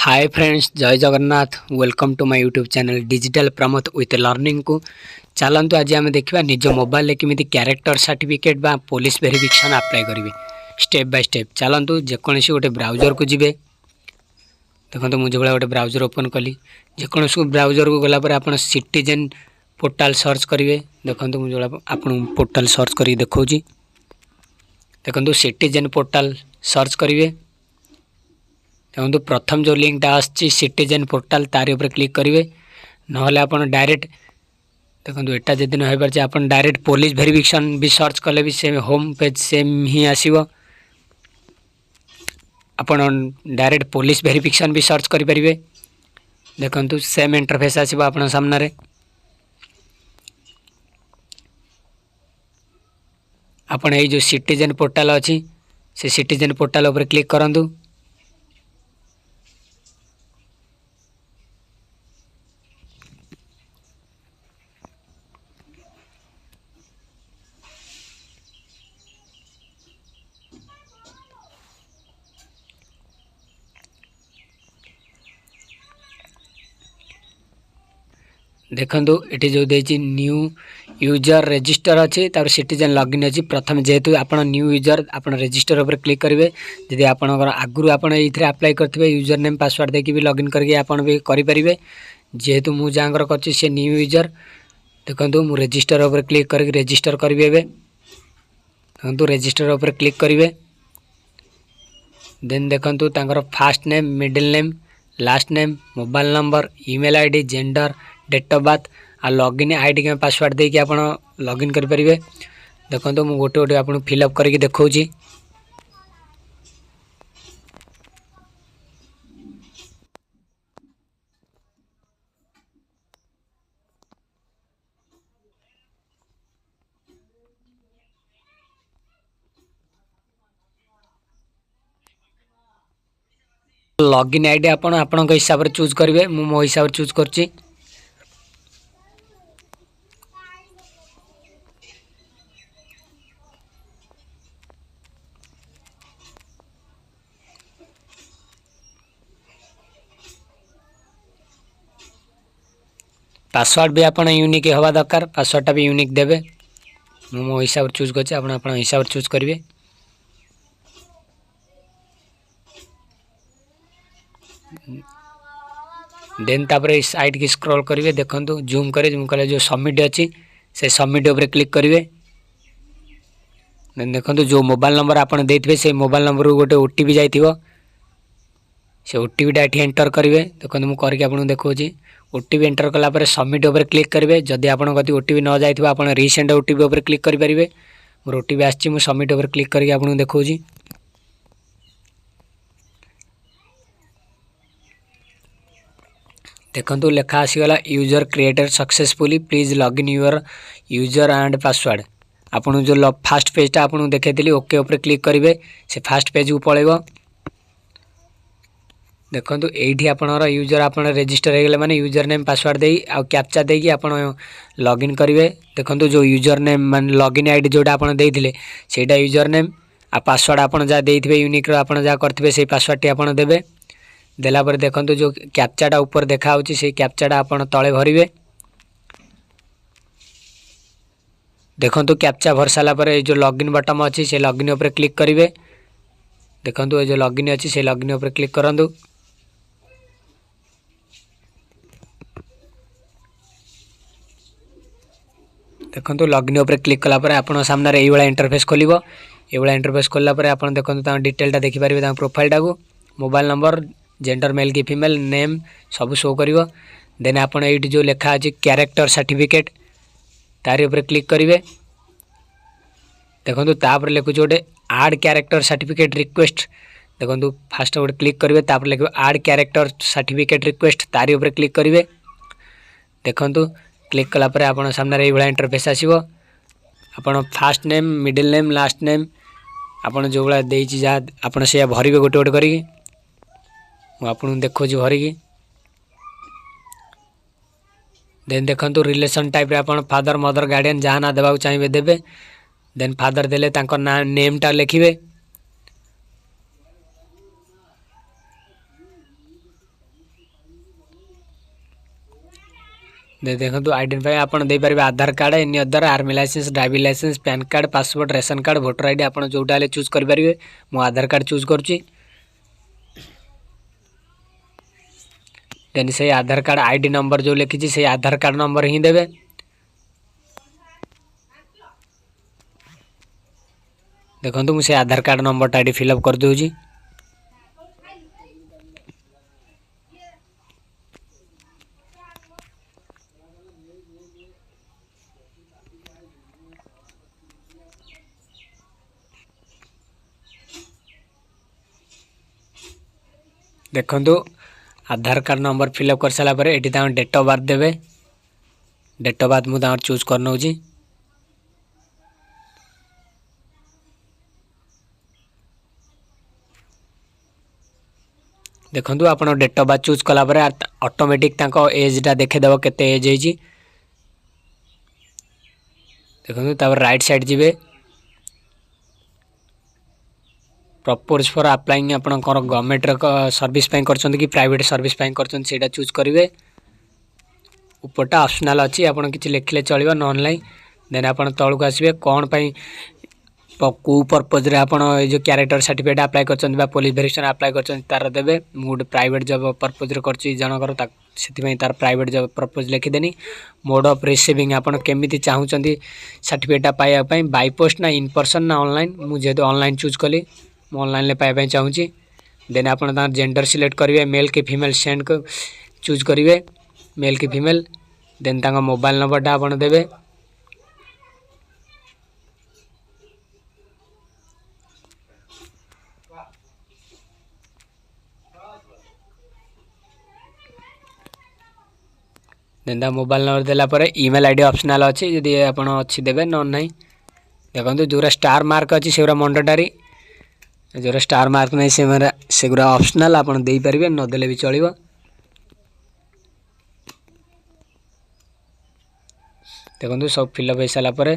हाय friends, जय Jagannath. Welcome to my YouTube channel digital Pramod with learning को। चलतु आज आम देखा निज मोबाइल केमी क्यारेक्टर सर्टिफिकेट बा पुलिस वेरिफिकेशन अप्लाई करेंगे स्टेप बाय स्टेप। चलतु जेकोसी गोटे ब्राउजर को जिबे। देखो मुझे गोटे ब्राउजर ओपन कली। जेकोसी ब्राउजर को गलापर आप सिटीजन पोर्टाल सर्च करेंगे। देखो मुझे आप पोर्टाल सर्च कर देखा। देखो सिटीजन पोर्टाल सर्च करेंगे। देखो प्रथम जो लिंकटा आसी सिटीजन पोर्टाल तारी ऊपर क्लिक करेंगे। ना आप डायरेक्ट देखो एटा जदि न हो पारे आप डायरेक्ट पुलिस वेरिफिकेशन भी सर्च कले भी सेम होम पेज सेम ही आसीबो। आपण डायरेक्ट पुलिस वेरिफिकेशन भी सर्च करेंगे। देखो सेम इंटरफेस आसीबो आपण सामने। आपण ये जो सिटीजन पोर्टाल अच्छी से सिटीजन पोर्टाल ऊपर क्लिक करंतु। देखो ये जो देती न्यू यूजर रजिस्टर अच्छी तार सिटीजन लॉगिन अच्छी। प्रथम जेहेतु आप न्यू यूजर आप रजिस्टर उपर क्लिक करेंगे। जदि आप आगुरी आपड़ ये अप्लाई करते यूजर नेम पासवर्ड देकी भी लॉगिन करके आप भी करेंगे। जेहेतु मुझे जहाँकर कर न्यू यूजर देखो मु रजिस्टर उपर क्लिक करके रजिस्टर करी। देखो रजिस्टर उपर क्लिक करेंगे। देन देखो first name middle name last name mobile number email ID gender date of birth आ लॉगिन आईडी के पासवर्ड देके आप लॉगिन करेंगे। देखो मुझे गोटे गोटे आपको फिलअप करके देखा। लॉगिन आईडी आपण हिसाब से चूज करेंगे। मो हिसाब से चूज कर पासवर्ड भी आपन यूनिक हवा दरकार। पासवर्डटा भी यूनिक देवे। मो हिसाब से चूज कर हिसाब से चूज करेंगे। देन तापर साइड की स्क्रॉल करेंगे। देखो जूम करे जो सबमिट अच्छी से सबमिट उपर क्लिक करेंगे। देन देखो जो मोबाइल नंबर आपन देथिबे से मोबाइल नंबर को गोटे ओटीपी जाइथिबो से ओटीपीटा ये एंटर करेंगे। देखो मुझे करके आपको देखा। ओटीपी एंटर कलापर सबमिट उपर क्लिक करेंगे। जदि आपन कति ओटीपी न जाइथिबो आपन रीसेंड ओटीपी उपर क्लिक करेंगे। मोर ओटीपी आछि मु सबमिट उपर क्लिक करके आपको देखा। देखो लेखा आसीगला user created successfully please login your user and password. आपन जो फास्ट पेजटा आपको देखी ओके उपर क्लिक करेंगे से फास्ट पेज को पलैब। देखो ये आपणर यूजर आप रजिस्टर हो गले माने यूजर नेम पासवर्ड दे आ कैप्चा देकी आप लॉगिन करेंगे। देखो जो यूजर नेम मान लॉगिन आईडी जोटा आप देते सेटा यूजर नेम आ पासवर्ड आप जहाँ देते यूनिक आप जहाँ करते से पासवर्ड टी आप देवे। देलापर देखो जो कैप्चाटा ऊपर देखा से कैप्चाटा आप तले भरवे। देखो कैप्चा भर सारापर जो लॉगिन बटन अच्छी से लॉगिन उपर क्लिक करेंगे। देखो ये जो लॉगिन अच्छी से लॉगिन उपर क्लिक करूँ। देखो लॉगिन उपर क्लिक कलापर आप सामने ये इंटरफेस खोल। ये इंटरफेस खोलला आप देखो डिटेलटा देखिपारे प्रोफाइलटा को मोबाइल नंबर जेंडर मेल की फीमेल नेम सब शो कर। देन आप जो लिखा अच्छी क्यारेक्टर सर्टिफिकेट तारी ऊपर क्लिक करेंगे। देखो तापर लिखुच गोटे आड क्यारेक्टर सर्टिफिकेट रिक्वेस्ट। देखो फास्ट गोटे क्लिक करेंगे तापर लिखे आड क्यारेक्टर सर्टिफिकेट रिक्वेस्ट तारी ऊपर क्लिक करेंगे। देखो क्लिक कलापर आप सामने ये इंटरफेस आसीबो। आपन fast name middle name last name आपन जो भाया देछि जहाँ आपन से भरिवे गोटे गोटे करी। आपन देखो भरिकी। देन देखो रिलेशन टाइप आपन फादर मदर गार्डियन जहाँ ना देवा चाहिए देवे। देन फादर देले तांकर ना नेमटा लिखिए। देखो आइडेंटिफाई आपन दे पारे Aadhaar card any other army licence driving licence PAN card passport ration card voter ID आपन जोटा ले चूज कर पारे। मु आधार कार्ड चूज करची। देन से आधार कार्ड आईडी नंबर जो लिखी से आधार कार्ड नंबर ही देवे। देखो मुझे आधार कार्ड नंबर टा फिलअप कर दूची। देखो आधार कार्ड नंबर फिलअप कर सारा ये डेट ऑफ बर्थ देवे। डेट ऑफ बर्थ मुझे चूज कर नौ। देखो आप डेट ऑफ बर्थ चूज कला ऑटोमेटिक एजटा देखेदेव केते एज है। देखो राइट साइड जी प्रपोज फॉर अप्लाइंग आप गवर्नमेंट सर्विस कि प्राइवेट सर्विस कर चूज करेंगे। उपरटा ऑप्शनल अच्छी आप कि लिखले चलो नॉन लाइन। देन आप तौक आसवे कौन कौ पर्पज जो क्यारेक्टर सर्टिफिकेट अप्लाई कर पुलिस वेरिफिकेशन अप्लाई कर देवे। गोटे प्राइवेट जॉब पर्पज जनकर से तार प्राइवेट जॉब पर्पज लिखिदेनी। मोड ऑफ रिसीविंग आप केमी चाहूँगी सर्टिफिकेट पाइबापी बाय पोस्ट ना इन पर्सन ना ऑनलाइन। मुझे ऑनलाइन चूज कली ऑनलाइन पाइबा चाहूँगी। देन आप जेंडर सिलेक्ट करेंगे मेल कि फीमेल सेंड को चूज करेंगे मेल कि फीमेल। देन मोबाइल नंबरटा आप देवे। Then mobile number देलापर email ID optional अच्छी जदि आप अच्छी देवे न ना। देखो जो स्टार मार्क अच्छी से मंडेटरी जो स्टार मार्क नहीं से ऑप्शनल आप दे पारे नदेले भी चलो। देखो सब फिलअप हो सारापर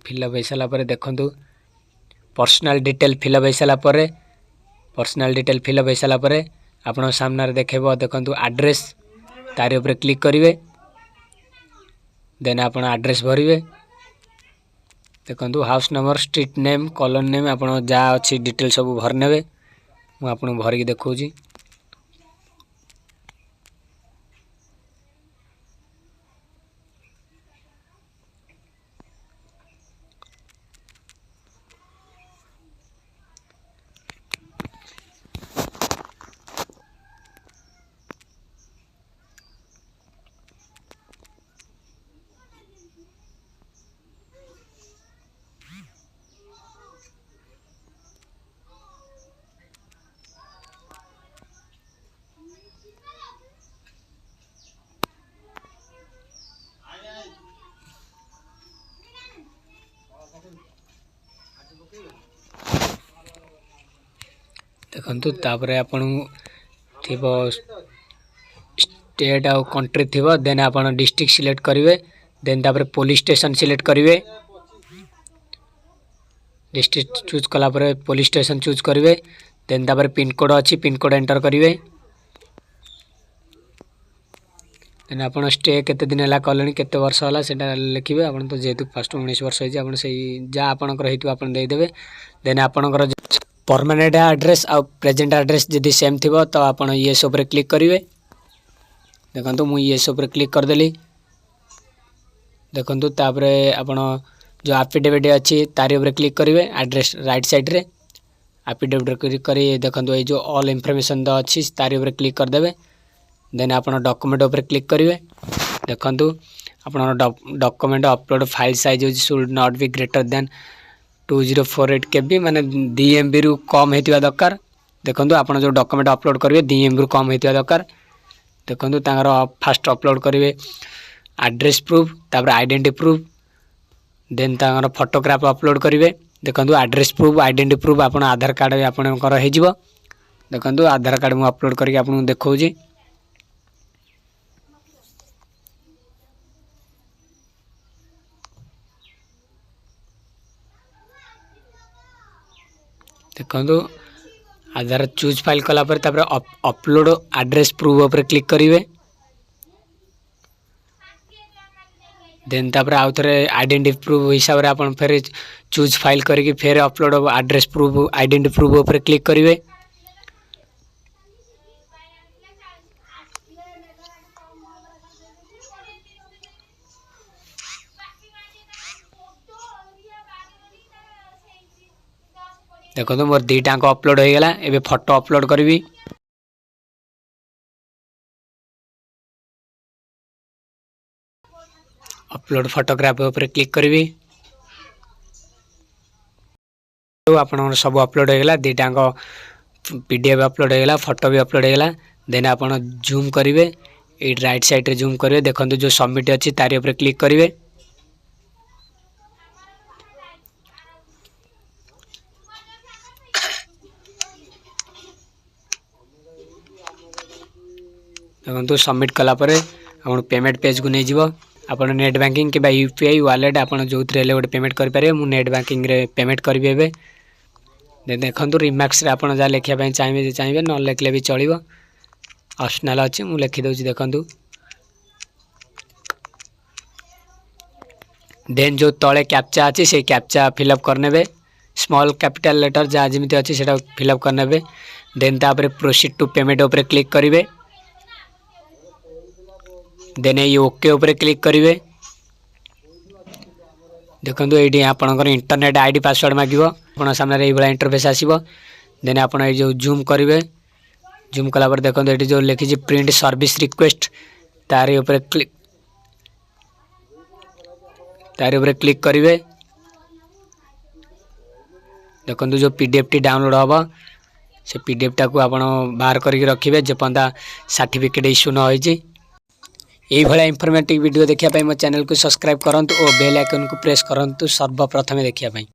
फिलअप हो सारापर देखो पर्सनल डिटेल फिलअप हो सारापर पर्सनल डिटेल फिलअप हो सारापर आप सामने देखेब। देखो एड्रेस तारी उपर क्लिक करेंगे। देन आप एड्रेस भरवे। देखो house number street name colony name आप जहाँ अच्छी डिटेल सब भरने। मुझे आपको भरिक देखी। देखु तापर आपन थी स्टेट आउ कंट्री थी। देन आप डिस्ट्रिक्ट सिलेक्ट करेंगे। देन तापर पुलिस स्टेशन सिलेक्ट करेंगे। डिस्ट्रिक्ट चूज कलापर पुलिस स्टेशन चूज करेंगे। देन तापर पिन कोड अच्छी पिन कोड एंटर करेंगे। देन आप स्टे केते दिन है कले केते वर्ष है से लिखे। आप तो जेहतु फास्ट 19 वर्ष होती आप जहाँ आपंकर आप देदेवे। देन आपंकर परमानेंट एड्रेस आ प्रेजेंट एड्रेस जदि सेम थी तो आप येस उपर क्लिक करेंगे। देखो मुझे येस उपर क्लिक करदेली। देखो तापर आप जो एफिडेविट अच्छी तारी उपर क्लिक करेंगे एड्रेस राइट साइड रे एफिडेविट क्लिक कर देखो ये जो ऑल इनफॉरमेशन द अच्छी तारी उपर क्लिक करदेवे। देन आप डॉक्यूमेंट उपर क्लिक करेंगे। देखो आप document upload file size should not be greater than 2048 KB माने 2 MB रु कम होता दरकार। देखो आप जो डॉक्यूमेंट अपलोड करेंगे 2 MB रु कम होता दरकार। देखो फास्ट अपलोड करेंगे एड्रेस प्रूफ तापर identity proof. Then photograph upload करेंगे। देखो एड्रेस प्रूफ आइडेंटिटी प्रूफ आप आधार कार्ड आपंकर हो। देखो आधार कार्ड मुझे अपलोड करके आपको देखा। देखो आधार चूज फाइल कलापर अपलोड एड्रेस प्रूफ उपर क्लिक करेंगे। देन तापर आउ थे आइडेंटिटी प्रूफ हिसाब से आप फिर चूज फाइल करके फिर upload address proof identity proof उपर क्लिक करेंगे। देखो मोर दुईटाक अपलोड हो गला। एबे फोटो अपलोड करी। अपलोड फोटोग्राफ उपर क्लिक करी। आप सब अपलोड हो गला। दुईटाक पीडीएफ अपलोड हो गला, फोटो भी अपलोड हो गला। देन आप जूम करेंगे, ये राइट साइड रे जूम करेंगे। देखो जो सबमिट अच्छी तारी उपर क्लिक करेंगे। देखो सबमिट कलापर आप पेमेंट पेज को नहीं जीव। आप नेट बैंकिंग कि यूपीआई वालेट आप जो गोटे पेमेंट करेंगे। मुझे नेट बैंकिंग रे पेमेंट करी एबे। देखो रिमार्क्स रे आप जहाँ लिखापी चाहिए न लिखले भी चलो, ऑप्शनल अच्छी मुझे लिखिदे। देखो देन जो तले कैप्चा अच्छी से कैप्चा फिलअप करने। स्मॉल कैपिटल लेटर जहाँ जमी अच्छी से फिलअप करने। देन तापर प्रोसीड टू पेमेंट उपर क्लिक करेंगे। देन ये ओके उपर क्लिक करेंगे। देखो ये आपंकर इंटरनेट आईडी पासवर्ड मांग आप सामने ये इंटरफेस आसो। देन आप जो जूम करेंगे, जूम कलापर देखो ये जो लिखी प्रिंट सर्विस रिक्वेस्ट तार उपर क्लिक करेंगे। देखो जो पीडीएफ टी डाउनलोड हम से पीडीएफ टा को आप बाहर करके रखिए जेपंदा सर्टिफिकेट इश्यू न होइछि। यही भाया इनफॉर्मेटिव वीडियो देखिए मो चैनल को सब्सक्राइब करूँ और बेल आइकन को प्रेस करूँ सर्वप्रथम देखिए।